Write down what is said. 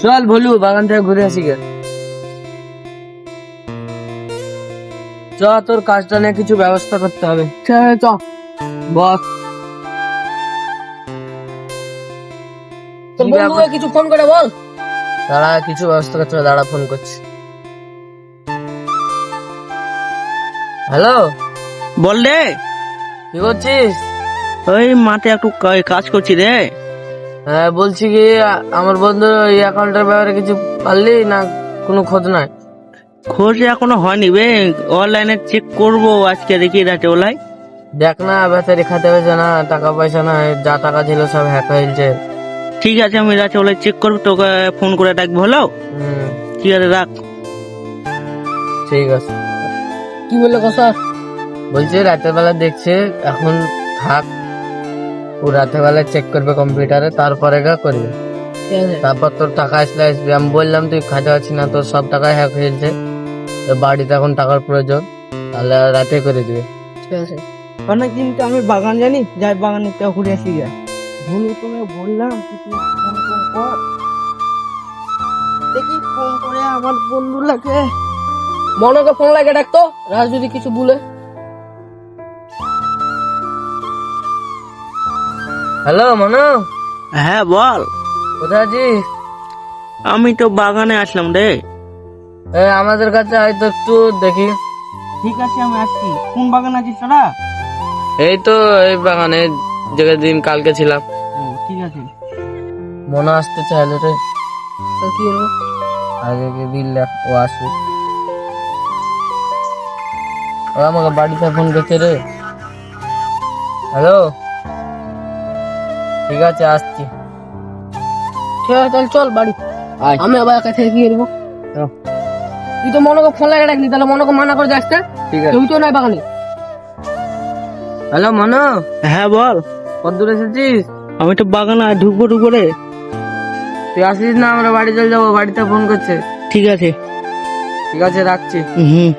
চল ভুলু বাগান থেকে ঘুরে আসি গে। চ তোর কাজটা নিয়ে কিছু ব্যবস্থা করতে হবে। চ বস। তোর বন্ধুকে কিছু ফোন করে বল। দাঁড়া কিছু ব্যবস্থা করতে হবে, দাঁড়া ফোন করছি। হ্যালো বল রে। কি করছিস? ওই মাঠে একটু কাজ করছি রে। হ্যাঁ বলছি কি আমার বন্ধুর এই অ্যাকাউন্টের ব্যাপারে কিছু পারলি না? কোনো খোঁজ নাই? খোঁজ এখনো হয়নি বে, অনলাইনে চেক করবো আজকে, দেখি রাতে ওলাই। দেখ না বেচারি খাতে পেয়েছে না, টাকা পয়সা না, যা টাকা ছিল সব হ্যাক হয়েছে। ঠিক আছে আমি রাতে ওলাই চেক করবো, তোকে ফোন করে ডাকবো। হলো ঠিক আছে, রাখ। ঠিক আছে। কি বললো কথা? বলছে রাতের বেলা দেখছে, এখন থাক, ও রাতের বেলা চেক করবে কম্পিউটারে, তারপরে গা করবে। তারপর তোর টাকা আসলে আসবে। আমি বললাম তুই খাতে পাচ্ছি না, তোর সব টাকা হ্যাক হয়েছে, তোর বাড়িতে এখন টাকার প্রয়োজন, তাহলে রাতে করে দিবে। ঠিক আছে। অনেকদিন তো আমি বাগান জানি, যাই বাগানে একটু ঘুরে আসি গে। ভুলু তুমি বললাম কিছু ফোন টোন কর, দেখি ফোন করে আমার বন্ধু লাগে। মনকে ফোন লাগে ডাকতো, রাজ যদি কিছু বলে। হ্যালো মনো। হ্যাঁ বল। কোথায় আছিস? আমি তো বাগানে আসলাম রে। আমাদের কাছে হয়তো একটু দেখি। ঠিক আছে আমি আসছি। কোন বাগান আছিস তোরা? এই তো এই বাগানে, যেদিন কালকে ছিলাম। ঠিক আছে। মনে আসতে চাইলো রে, তো কি হলো? আগে দিল্লা ও আসবে। ও আমাকে বাড়িতে ফোন করছে রে। হ্যালো, ঠিক আছে আসছি। ঠিক আছে তাহলে চল বাড়ি। আমি আবার একা থেকে কি করবো? তুই তো মনকে ফোন লাগে ডাকলি, তাহলে মনকে মানা করে যাস না। ঠিক আছে, তুই তো নাই বাগানে। হ্যালো মনো। হ্যাঁ বল। কত দূর এসেছিস? আমি তো বাগানে ঢুকবো রে। তুই আসিস না, আমরা বাড়ি চলে যাবো, বাড়িতে ফোন করছে। ঠিক আছে। ঠিক আছে রাখছি। হুম।